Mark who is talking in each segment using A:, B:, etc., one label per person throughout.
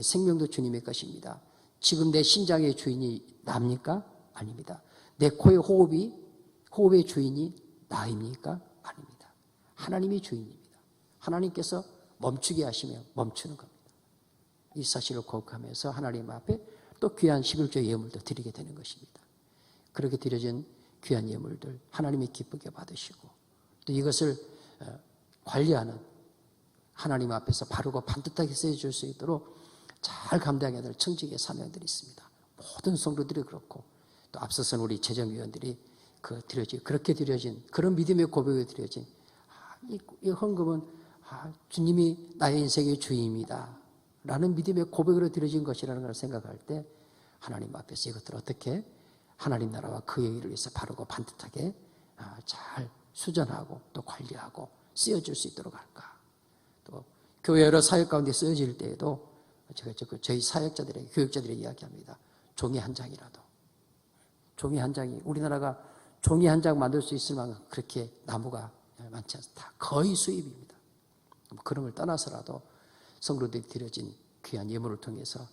A: 생명도 주님의 것입니다. 지금 내 심장의 주인이 나입니까? 아닙니다. 내 코의 호흡의 주인이 나입니까? 아닙니다. 하나님이 주인입니다. 하나님께서 멈추게 하시면 멈추는 겁니다. 이 사실을 고백하면서 하나님 앞에 또 귀한 식을조 예물도 드리게 되는 것입니다. 그렇게 드려진 귀한 예물들 하나님이 기쁘게 받으시고 또 이것을 관리하는 하나님 앞에서 바르고 반듯하게 쓰여줄 수 있도록 잘 감당해야 될 청직의 사명들이 있습니다. 모든 성도들이 그렇고 또 앞서서는 우리 재정위원들이 그렇게 드려진 그런 믿음의 고백에 드려진 이 헌금은 주님이 나의 인생의 주인입니다 라는 믿음의 고백으로 드려진 것이라는 걸 생각할 때 하나님 앞에서 이것들을 어떻게 하나님 나라와 그의 일을 위해서 바르고 반듯하게 잘 수전하고 또 관리하고 쓰여줄 수 있도록 할까. 또 교회 여러 사역 가운데 쓰여질 때에도 제가 저희 사역자들에게 교육자들에게 이야기합니다. 종이 한 장이라도 종이 한 장이 우리나라가 종이 한 장 만들 수 있을 만큼 그렇게 나무가 많지 않습니다. 거의 수입입니다. 그런 걸 떠나서라도 성도들이 드려진 귀한 예물을 통해서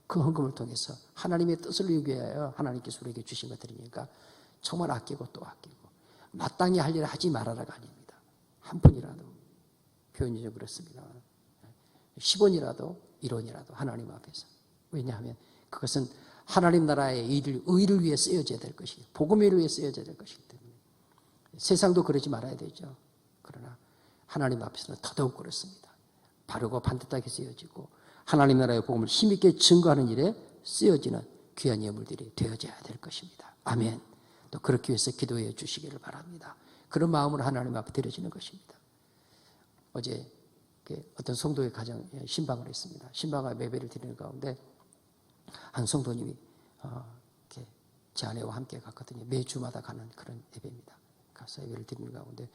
A: 그 헌금을 통해서 하나님의 뜻을 이루기 위하여 하나님께서 우리에게 주신 것들이니까 정말 아끼고 또 아끼고 마땅히 할 일을 하지 말아라가 아닙니다. 한 푼이라도 표현이 좀 그렇습니다. 10원이라도 1원이라도 하나님 앞에서 왜냐하면 그것은 하나님 나라의 의를 위해 쓰여져야 될 것이고 복음을 위해 쓰여져야 될 것이기 때문에 세상도 그러지 말아야 되죠. 그러나 하나님 앞에서는 더더욱 그렇습니다. 바르고 반듯하게 쓰여지고 하나님 나라의 복음을 힘있게 증거하는 일에 쓰여지는 귀한 예물들이 되어져야 될 것입니다. 아멘. 또 그렇게 위해서 기도해 주시기를 바랍니다. 그런 마음으로 하나님 앞에 드려지는 것입니다. 어제 어떤 성도의 가정 신방을 했습니다. 신방과 예배를 드리는 가운데 한 성도님이 제 아내와 함께 갔거든요. 매주마다 가는 그런 예배입니다. 가서 예배를 드리는 가운데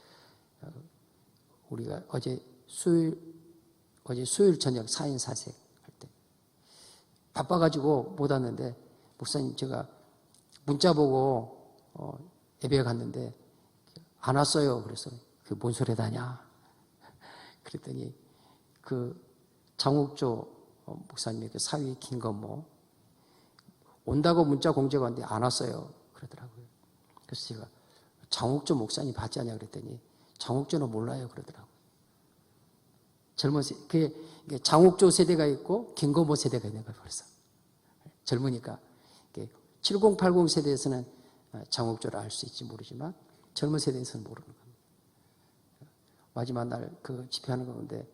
A: 우리가 어제 수요일 저녁 4인 4색 할 때 바빠가지고 못 왔는데 목사님 제가 문자 보고 예배에 갔는데 안 왔어요. 그래서 그게 뭔 소리다냐 그랬더니 그 장욱조 목사님의 그 사위 김건모 온다고 문자 공지가 왔는데 안 왔어요. 그러더라고요. 그래서 제가 장욱조 목사님 봤지 않냐 그랬더니 장욱조는 몰라요. 그러더라고요. 그게 장욱조 세대가 있고 김건모 세대가 있는 거예요. 벌써 젊으니까 70, 80 세대에서는 장욱조를 알 수 있지 모르지만 젊은 세대에서는 모르는 겁니다. 마지막 날 그 집회하는 가운데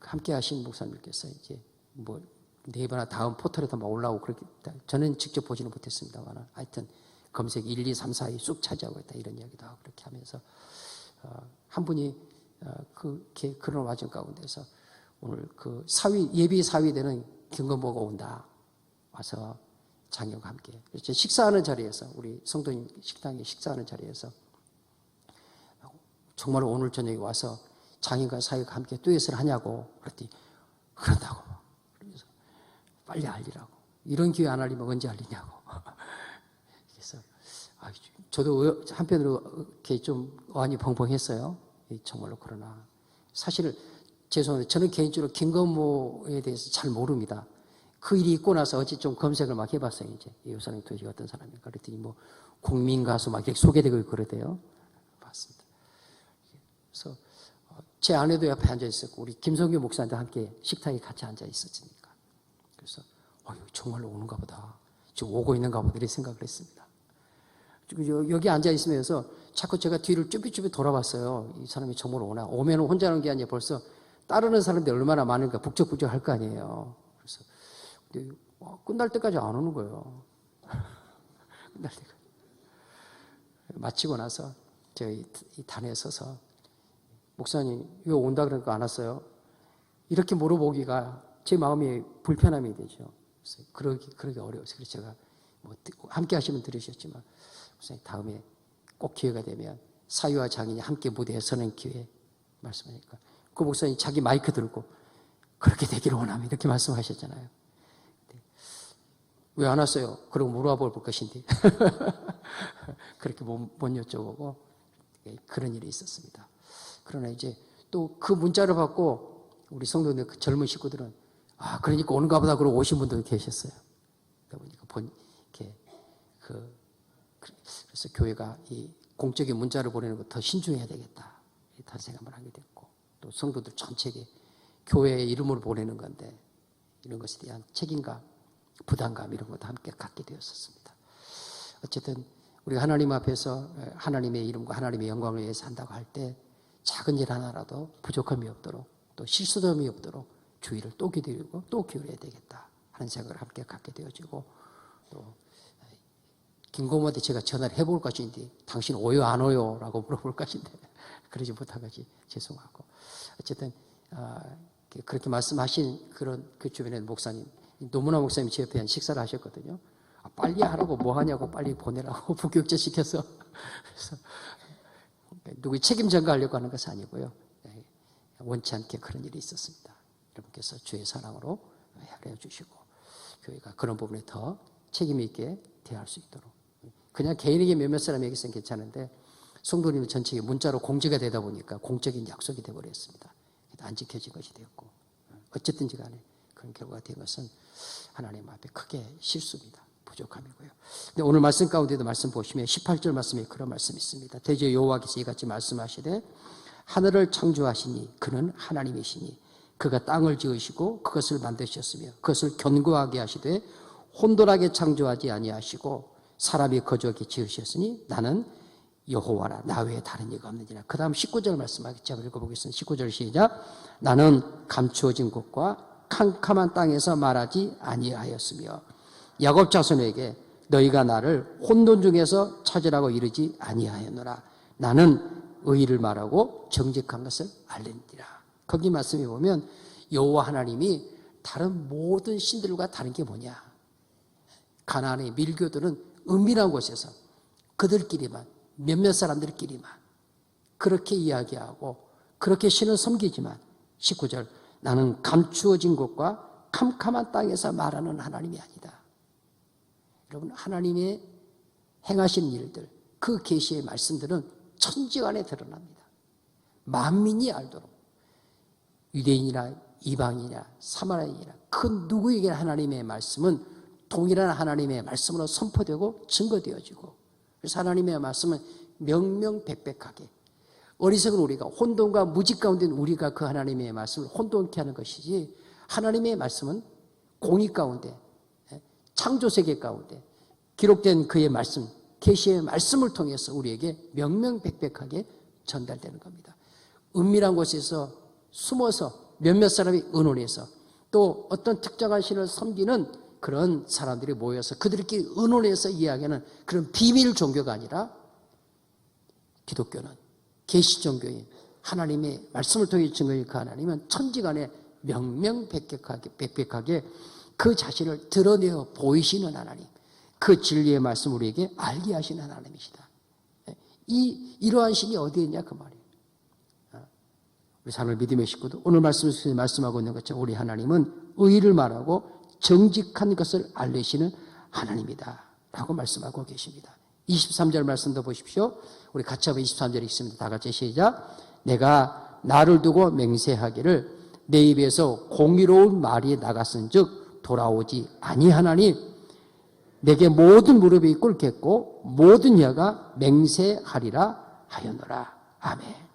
A: 함께 하신 목사님께서 이제 뭐 네이버나 다음 포털에도 막 올라오고 그렇게 저는 직접 보지는 못했습니다만 하여튼 검색 1, 2, 3, 4위 쑥 차지하고 있다 이런 이야기도 하고 그렇게 하면서 한 분이 그런 와중 가운데서 오늘 그 예비 사위 되는 김건모가 온다 와서 장녀가 함께 식사하는 자리에서 우리 성도님 식당에 식사하는 자리에서 정말 오늘 저녁에 와서 장인과 사위가 함께 듀엣을 하냐고 그랬더니 그런다고 그러면서 빨리 알리라고 이런 기회 안 알리면 언제 알리냐고 그래서 저도 한편으로 이렇게 좀 어안이 벙벙했어요. 정말로 그러나 사실 죄송한데 저는 개인적으로 김건모에 대해서 잘 모릅니다. 그 일이 있고 나서 어제 좀 검색을 막 해봤어요. 이제 이 여사님 도대체 어떤 사람인가 그랬더니 뭐 국민 가수 막 이렇게 소개되고 있고 그러대요. 봤습니다. 그래서 제 아내도 옆에 앉아 있었고 우리 김성규 목사님도 함께 식탁에 같이 앉아 있었으니까 그래서 정말로 오는가 보다. 지금 오고 있는가 보다 이렇게 생각을 했습니다. 여기 앉아 있으면서 자꾸 제가 뒤를 쭈삣쭈삣 돌아봤어요. 이 사람이 정말 오나. 오면 혼자 오는 게 아니라 벌써 따르는 사람들이 얼마나 많은가 북적북적 할 거 아니에요. 그래서 근데 끝날 때까지 안 오는 거예요. 끝날 때까지. 마치고 나서 제가 이 단에 서서 목사님 왜 온다 그러니까 안 왔어요? 이렇게 물어보기가 제 마음이 불편함이 되죠. 그래서 그러기 어려워서 그래서 제가 뭐 함께 하시면 들으셨지만 목사님 다음에 꼭 기회가 되면 사위와 장인이 함께 무대에 서는 기회 말씀하니까 그 목사님 자기 마이크 들고 그렇게 되기를 원합니다 이렇게 말씀하셨잖아요. 왜 안 왔어요? 그러고 물어볼 것인데 그렇게 못 여쭤보고 그런 일이 있었습니다. 그러나 이제 또 그 문자를 받고 우리 성도들 그 젊은 식구들은 그러니까 오는가 보다 그러고 오신 분도 계셨어요. 그러니까 그래서 교회가 이 공적인 문자를 보내는 거 더 신중해야 되겠다. 이런 생각을 하게 됐고, 또 성도들 전체에게 교회의 이름으로 보내는 건데, 이런 것에 대한 책임감, 부담감 이런 것도 함께 갖게 되었었습니다. 어쨌든 우리가 하나님 앞에서 하나님의 이름과 하나님의 영광을 위해서 한다고 할 때 작은 일 하나라도 부족함이 없도록 또 실수점이 없도록 주의를 또 기울이고 또 기울여야 되겠다 하는 생각을 함께 갖게 되어지고, 또 김고모한테 제가 전화를 해볼 것인데 당신 오요 안 오요? 라고 물어볼 것인데 그러지 못한 것이 죄송하고, 어쨌든 그렇게 말씀하신 그 주변에 목사님, 노무나 목사님이 제 옆에 식사를 하셨거든요. 빨리 하라고 뭐 하냐고 빨리 보내라고 부격제 시켜서. 그래서 누구의 책임 전가하려고 하는 것은 아니고요. 원치 않게 그런 일이 있었습니다. 여러분께서 주의 사랑으로 헤아려 주시고 교회가 그런 부분에 더 책임 있게 대할 수 있도록. 그냥 개인에게 몇몇 사람에게서는 괜찮은데 성도님 전체에 문자로 공지가 되다 보니까 공적인 약속이 되어버렸습니다. 안 지켜진 것이 되었고, 어쨌든지 간에 그런 결과가 된 것은 하나님 앞에 크게 실수입니다. 부족함이고요. 근데 오늘 말씀 가운데도 말씀 보시면 18절 말씀에 그런 말씀이 있습니다. 대저 여호와께서 이같이 말씀하시되 하늘을 창조하시니 그는 하나님이시니 그가 땅을 지으시고 그것을 만드셨으며 그것을 견고하게 하시되 혼돈하게 창조하지 아니하시고 사람이 거주하게 지으셨으니 나는 여호와라 나 외에 다른 이가 없느니라. 그 다음 19절 말씀하겠죠. 읽어보겠습니다. 19절 시작. 나는 감추어진 곳과 캄캄한 땅에서 말하지 아니하였으며 야곱 자손에게 너희가 나를 혼돈 중에서 찾으라고 이르지 아니하였노라. 나는 의의를 말하고 정직한 것을 알리니라. 거기 말씀에 보면 여호와 하나님이 다른 모든 신들과 다른 게 뭐냐? 가나안의 밀교들은 은밀한 곳에서 그들끼리만, 몇몇 사람들끼리만 그렇게 이야기하고 그렇게 신을 섬기지만 19절 나는 감추어진 곳과 캄캄한 땅에서 말하는 하나님이 아니다. 여러분, 하나님의 행하신 일들, 그 계시의 말씀들은 천지간에 드러납니다. 만민이 알도록 유대인이나 이방인이나 사마리아인이나 그 누구에게나 하나님의 말씀은 동일한 하나님의 말씀으로 선포되고 증거되어지고, 그래서 하나님의 말씀은 명명백백하게, 어리석은 우리가 혼돈과 무지 가운데 우리가 그 하나님의 말씀을 혼돈케 하는 것이지, 하나님의 말씀은 공의 가운데 창조세계 가운데 기록된 그의 말씀, 계시의 말씀을 통해서 우리에게 명명백백하게 전달되는 겁니다. 은밀한 곳에서 숨어서 몇몇 사람이 의논해서 또 어떤 특정한 신을 섬기는 그런 사람들이 모여서 그들끼리 의논해서 이야기하는 그런 비밀 종교가 아니라, 기독교는 계시 종교인 하나님의 말씀을 통해 증거인 그 하나님은 천지간에 명명백백하게 그 자신을 드러내어 보이시는 하나님, 그 진리의 말씀 우리에게 알게 하시는 하나님이시다. 이러한 신이 어디에 있냐 그 말이에요. 우리 삶을 믿음의 식구도 오늘 말씀하고 있는 것처럼 우리 하나님은 의의를 말하고 정직한 것을 알리시는 하나님이다 라고 말씀하고 계십니다. 23절 말씀도 보십시오. 우리 같이 한번 23절 읽습니다. 다 같이 시작. 내가 나를 두고 맹세하기를 내 입에서 공의로운 말이 나갔은즉 돌아오지 아니하나니 내게 모든 무릎이 꿇겠고 모든 혀가 맹세하리라 하였노라. 아멘.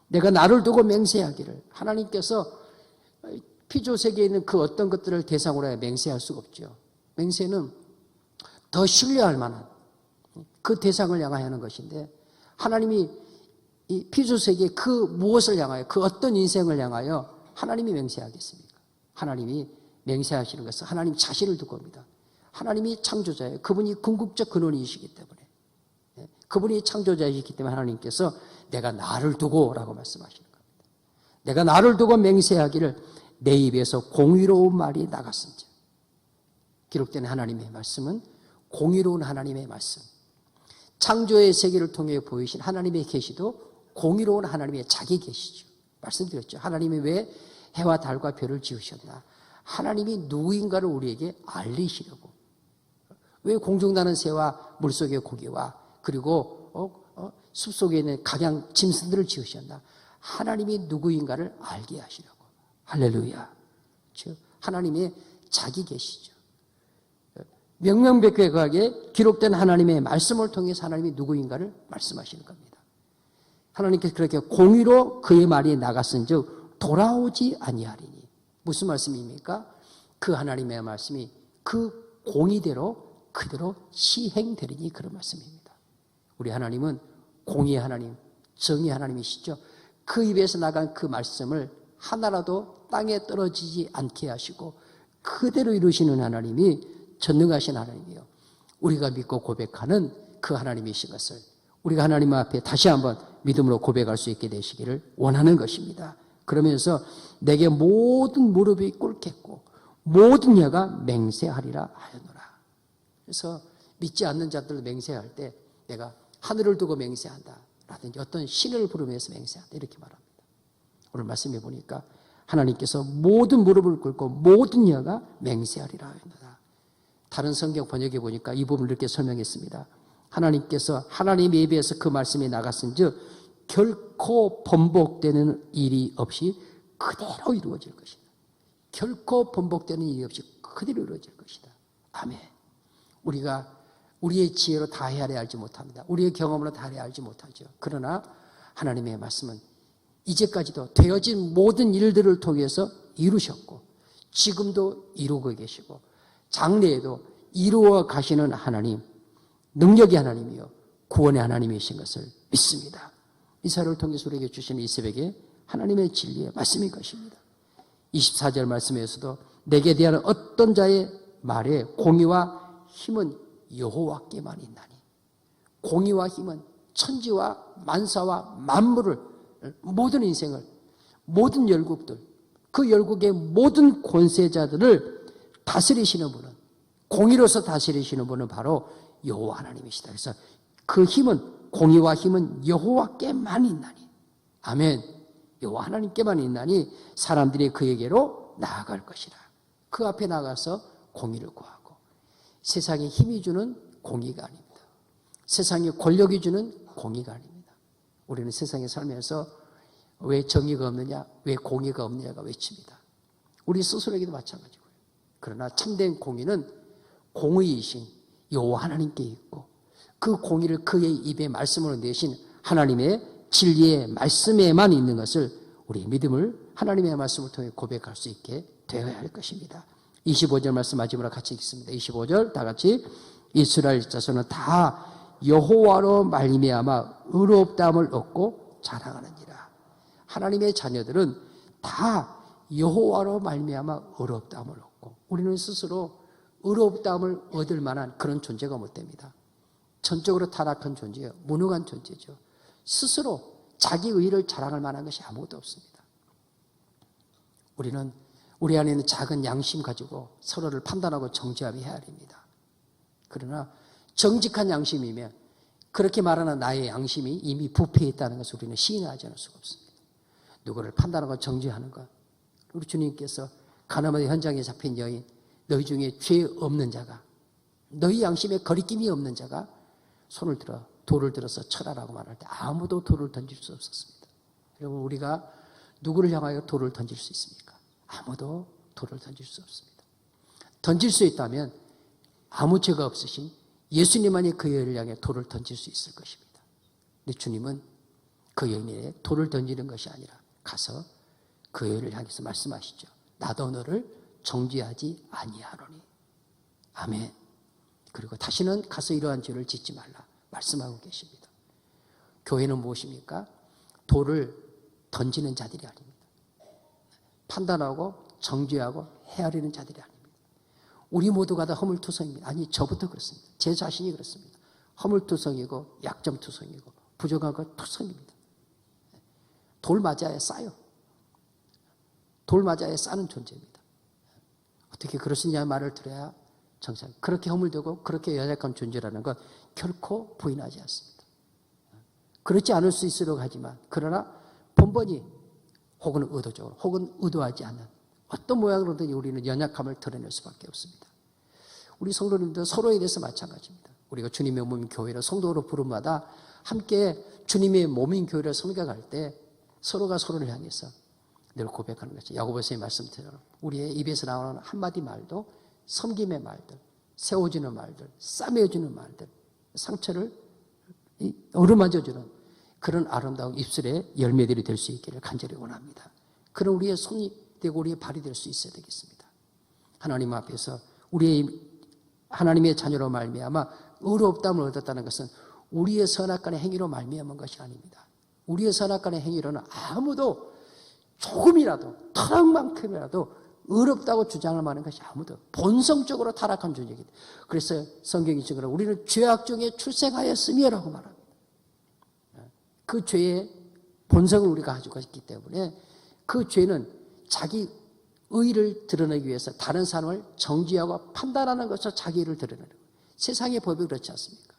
A: 내가 나를 두고 맹세하기를, 하나님께서 피조세계에 있는 그 어떤 것들을 대상으로 해야 맹세할 수가 없죠. 맹세는 더 신뢰할 만한 그 대상을 향하여 하는 것인데, 하나님이 이 피조세계의 그 무엇을 향하여, 그 어떤 인생을 향하여 하나님이 맹세하겠습니까? 하나님이 맹세하시는 것은 하나님 자신을 두고 옵니다. 하나님이 창조자예요. 그분이 궁극적 근원이시기 때문에, 그분이 창조자이시기 때문에 하나님께서 내가 나를 두고 라고 말씀하시는 겁니다. 내가 나를 두고 맹세하기를 내 입에서 공의로운 말이 나갔은즉. 기록된 하나님의 말씀은 공의로운 하나님의 말씀, 창조의 세계를 통해 보이신 하나님의 계시도 공의로운 하나님의 자기 계시죠. 말씀드렸죠. 하나님이 왜 해와 달과 별을 지으셨나? 하나님이 누구인가를 우리에게 알리시려고. 왜 공중 나는 새와 물속의 고기와 그리고 숲속에 있는 각양 짐승들을 지으셨나? 하나님이 누구인가를 알게 하시려고. 할렐루야. 즉 하나님의 자기 계시죠. 명명백백하게 기록된 하나님의 말씀을 통해서 하나님이 누구인가를 말씀하시는 겁니다. 하나님께서 그렇게 공의로 그의 말이 나갔은즉 돌아오지 아니하리니. 무슨 말씀입니까? 그 하나님의 말씀이 그 공의대로 그대로 시행되리니, 그런 말씀입니다. 우리 하나님은 공의의 하나님, 정의의 하나님이시죠. 그 입에서 나간 그 말씀을 하나라도 땅에 떨어지지 않게 하시고 그대로 이루시는 하나님이 전능하신 하나님이요, 우리가 믿고 고백하는 그 하나님이신 것을 우리가 하나님 앞에 다시 한번 믿음으로 고백할 수 있게 되시기를 원하는 것입니다. 그러면서 내게 모든 무릎이 꿇겠고 모든 혀가 맹세하리라 하였노라. 그래서 믿지 않는 자들도 맹세할 때 내가 하늘을 두고 맹세한다 라든지 어떤 신을 부르면서 맹세한다 이렇게 말합니다. 오늘 말씀해 보니까 하나님께서 모든 무릎을 꿇고 모든 혀가 맹세하리라 하였노라. 다른 성경 번역해 보니까 이 부분을 이렇게 설명했습니다. 하나님께서 하나님의 입에서 그 말씀이 나갔은즉 결코 번복되는 일이 없이 그대로 이루어질 것이다. 결코 번복되는 일이 없이 그대로 이루어질 것이다. 아멘. 우리가 우리의 지혜로 다 헤아려 알지 못합니다. 우리의 경험으로 다 헤아려 알지 못하죠. 그러나 하나님의 말씀은 이제까지도 되어진 모든 일들을 통해서 이루셨고 지금도 이루고 계시고 장래에도 이루어 가시는 하나님, 능력의 하나님이요 구원의 하나님이신 것을 믿습니다. 이사를 통해서 우리에게 주시는 이 새벽에 하나님의 진리의 말씀인 것입니다. 24절 말씀에서도 내게 대한 어떤 자의 말에 공의와 힘은 여호와께만 있나니. 공의와 힘은 천지와 만사와 만물을, 모든 인생을, 모든 열국들, 그 열국의 모든 권세자들을 다스리시는 분은, 공의로서 다스리시는 분은 바로 여호와 하나님이시다. 그래서 그 힘은, 공의와 힘은 여호와께만 있나니. 아멘. 여호와 하나님께만 있나니 사람들이 그에게로 나아갈 것이라. 그 앞에 나가서 공의를 구하고. 세상에 힘이 주는 공의가 아닙니다. 세상에 권력이 주는 공의가 아닙니다. 우리는 세상에 살면서 왜 정의가 없느냐, 왜 공의가 없느냐가 외칩니다. 우리 스스로에게도 마찬가지고요. 그러나 참된 공의는 공의이신 여호와 하나님께 있고 그 공의를 그의 입에 말씀으로 내신 하나님의 진리의 말씀에만 있는 것을 우리의 믿음을 하나님의 말씀을 통해 고백할 수 있게 되어야 할 것입니다. 25절 말씀 마지막으로 같이 읽습니다. 25절 다 같이 이스라엘 자손은 다 여호와로 말미암아 의롭다함을 얻고 자랑하느니라. 하나님의 자녀들은 다 여호와로 말미암아 의롭다함을 얻고, 우리는 스스로 의롭다함을 얻을 만한 그런 존재가 못 됩니다. 전적으로 타락한 존재예요. 무능한 존재죠. 스스로 자기 의를 자랑할 만한 것이 아무것도 없습니다. 우리는 우리 안에 있는 작은 양심 가지고 서로를 판단하고 정죄하며 헤아립니다. 그러나 정직한 양심이면 그렇게 말하는 나의 양심이 이미 부패해 있다는 것을 우리는 시인하지 않을 수가 없습니다. 누구를 판단하고 정죄하는 것. 우리 주님께서 가나안의 현장에 잡힌 여인, 너희 중에 죄 없는 자가, 너희 양심에 거리낌이 없는 자가 손을 들어 돌을 들어서 쳐라라고 말할 때 아무도 돌을 던질 수 없었습니다. 여러분, 우리가 누구를 향하여 돌을 던질 수 있습니까? 아무도 돌을 던질 수 없습니다. 던질 수 있다면 아무 죄가 없으신 예수님만이 그 여인을 향해 돌을 던질 수 있을 것입니다. 근데 주님은 그 여인에게 돌을 던지는 것이 아니라 가서 그 여인을 향해서 말씀하시죠. 나도 너를 정죄하지 아니하노니. 아멘. 그리고 다시는 가서 이러한 죄를 짓지 말라 말씀하고 계십니다. 교회는 무엇입니까? 돌을 던지는 자들이 아닙니다. 판단하고 정죄하고 헤아리는 자들이 아닙니다. 우리 모두가 다 허물투성입니다. 아니, 저부터 그렇습니다. 제 자신이 그렇습니다. 허물투성이고 약점투성이고 부족하고 투성입니다. 돌 맞아야 싸요. 돌 맞아야 싸는 존재입니다. 어떻게 그럴 수 있냐는 말을 들어야 정상. 그렇게 허물되고 그렇게 연약한 존재라는 것 결코 부인하지 않습니다. 그렇지 않을 수 있으려고 하지만, 그러나 번번이 혹은 의도적으로 혹은 의도하지 않는 어떤 모양으로든 우리는 연약함을 드러낼 수밖에 없습니다. 우리 성도님들 서로에 대해서 마찬가지입니다. 우리가 주님의 몸인 교회를 성도로 부름마다 함께 주님의 몸인 교회를 섬겨갈 때 서로가 서로를 향해서 늘 고백하는 것이 야고보서의 말씀처럼 우리의 입에서 나오는 한마디 말도 섬김의 말들, 세워주는 말들, 싸매어주는 말들, 상처를 어루만져주는 그런 아름다운 입술의 열매들이 될 수 있기를 간절히 원합니다. 그런 우리의 손이 되고 우리의 발이 될 수 있어야 되겠습니다. 하나님 앞에서 우리의 하나님의 자녀로 말미암아 의롭다함을 얻었다는 것은 우리의 선악간의 행위로 말미암은 것이 아닙니다. 우리의 선악간의 행위로는 아무도 조금이라도 터럭만큼이라도 의롭다고 주장할 만한 것이 아무도 본성적으로 타락한 존재이기 때문에 그래서 성경이 증거로 우리는 죄악 중에 출생하였음이라고 말합니다. 그 죄의 본성을 우리가 가지고 있기 때문에 그 죄는 자기 의를 드러내기 위해서 다른 사람을 정죄하고 판단하는 것으로 자기 의를 드러내는 거예요. 세상의 법이 그렇지 않습니까?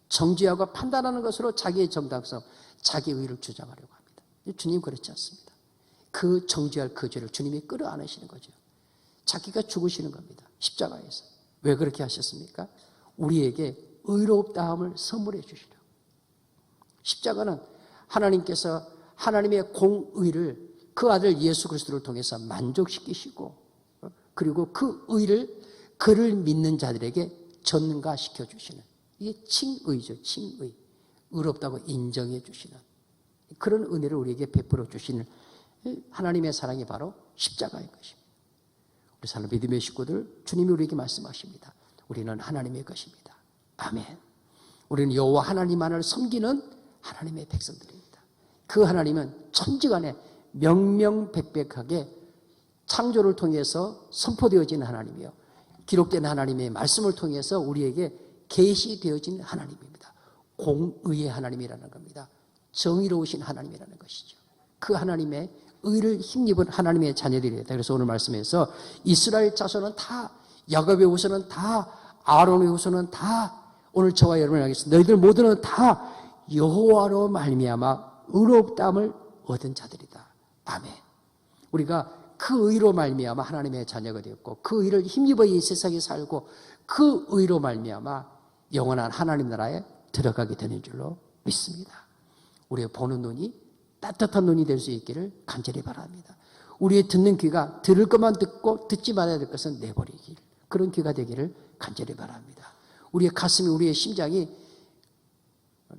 A: 정죄하고 판단하는 것으로 자기의 정당성, 자기 의를 주장하려고 합니다. 주님 그렇지 않습니다. 그 정죄할 그 죄를 주님이 끌어안으시는 거죠. 자기가 죽으시는 겁니다. 십자가에서. 왜 그렇게 하셨습니까? 우리에게 의롭다함을 선물해 주시려고. 십자가는 하나님께서 하나님의 공의를 그 아들 예수 그리스도를 통해서 만족시키시고 그리고 그 의를 그를 믿는 자들에게 전가시켜 주시는 이게 칭의죠. 칭의. 의롭다고 인정해 주시는 그런 은혜를 우리에게 베풀어 주시는 하나님의 사랑이 바로 십자가인 것입니다. 우리 사는 믿음의 식구들 주님이 우리에게 말씀하십니다. 우리는 하나님의 것입니다. 아멘. 우리는 여호와 하나님만을 섬기는 하나님의 백성들입니다. 그 하나님은 천지간에 명명백백하게 창조를 통해서 선포되어진 하나님이요 기록된 하나님의 말씀을 통해서 우리에게 계시되어진 하나님입니다. 공의의 하나님이라는 겁니다. 정의로우신 하나님이라는 것이죠. 그 하나님의 의를 힘입은 하나님의 자녀들이다. 그래서 오늘 말씀에서 이스라엘 자손은 다 야곱의 후손은 다 아론의 후손은 다 오늘 저와 여러분을 향해서 너희들 모두는 다 여호와로 말미암아 의롭다함을 얻은 자들이다. 아멘. 우리가 그 의로 말미암아 하나님의 자녀가 되었고 그 의를 힘입어 이 세상에 살고 그 의로 말미암아 영원한 하나님 나라에 들어가게 되는 줄로 믿습니다. 우리의 보는 눈이 따뜻한 눈이 될 수 있기를 간절히 바랍니다. 우리의 듣는 귀가 들을 것만 듣고 듣지 말아야 될 것은 내버리길 그런 귀가 되기를 간절히 바랍니다. 우리의 가슴이 우리의 심장이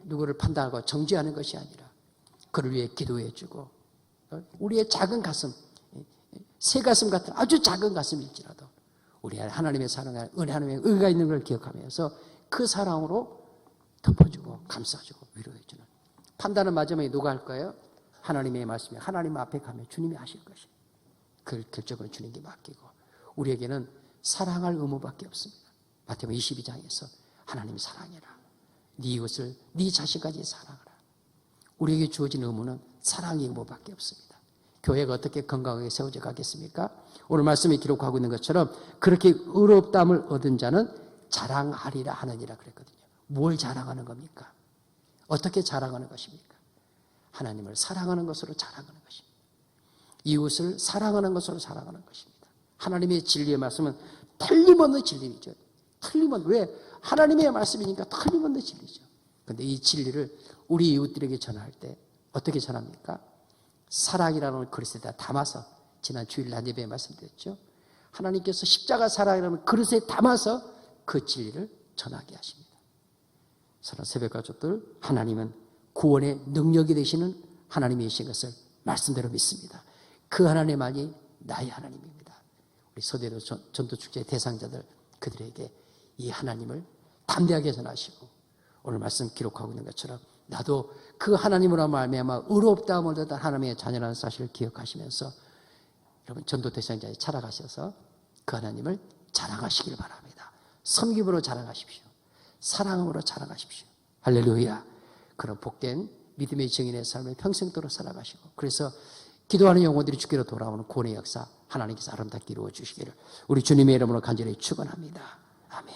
A: 누구를 판단하고 정죄하는 것이 아니라 그를 위해 기도해 주고 우리의 작은 가슴 새 가슴 같은 아주 작은 가슴일지라도 우리 하나님의 사랑에 은혜 하나님의 의가 있는 걸 기억하면서 그 사랑으로 덮어주고 감싸주고 위로해주는 판단은 마지막에 누가 할 거예요? 하나님의 말씀이 하나님 앞에 가면 주님이 하실 것이에요. 그 결정을 주님께 맡기고 우리에게는 사랑할 의무밖에 없습니다. 마태복음 22장에서 하나님 사랑해라. 네 이웃을 네 자신까지 사랑하라. 우리에게 주어진 의무는 사랑의 의무밖에 없습니다. 교회가 어떻게 건강하게 세워져 가겠습니까? 오늘 말씀에 기록하고 있는 것처럼 그렇게 의롭다함을 얻은 자는 자랑하리라 하느니라 그랬거든요. 뭘 자랑하는 겁니까? 어떻게 자랑하는 것입니까? 하나님을 사랑하는 것으로 자랑하는 것입니다. 이웃을 사랑하는 것으로 자랑하는 것입니다. 하나님의 진리의 말씀은 틀림없는 진리이죠. 틀림없는 왜? 하나님의 말씀이니까 틀림없는 진리죠. 그런데 이 진리를 우리 이웃들에게 전할 때 어떻게 전합니까? 사랑이라는 그릇에다 담아서 지난 주일 날 예배에 말씀드렸죠. 하나님께서 십자가 사랑이라는 그릇에 담아서 그 진리를 전하게 하십니다. 사랑 새벽 가족들 하나님은 구원의 능력이 되시는 하나님이신 것을 말씀대로 믿습니다. 그 하나님만이 나의 하나님입니다. 우리 서대도 전도축제 대상자들 그들에게 이 하나님을 담대하게 전하시고 오늘 말씀 기록하고 있는 것처럼 나도 그 하나님으로 말미암아 의롭다함을 얻은 하나님의 자녀라는 사실을 기억하시면서 여러분 전도 대상자에 찾아가셔서 그 하나님을 자랑하시길 바랍니다. 섬김으로 자랑하십시오. 사랑으로 자랑하십시오. 할렐루야. 그런 복된 믿음의 증인의 삶을 평생도록 살아가시고 그래서 기도하는 영혼들이 주께로 돌아오는 구원의 역사 하나님께서 아름답게 이루어 주시기를 우리 주님의 이름으로 간절히 축원합니다. 아멘.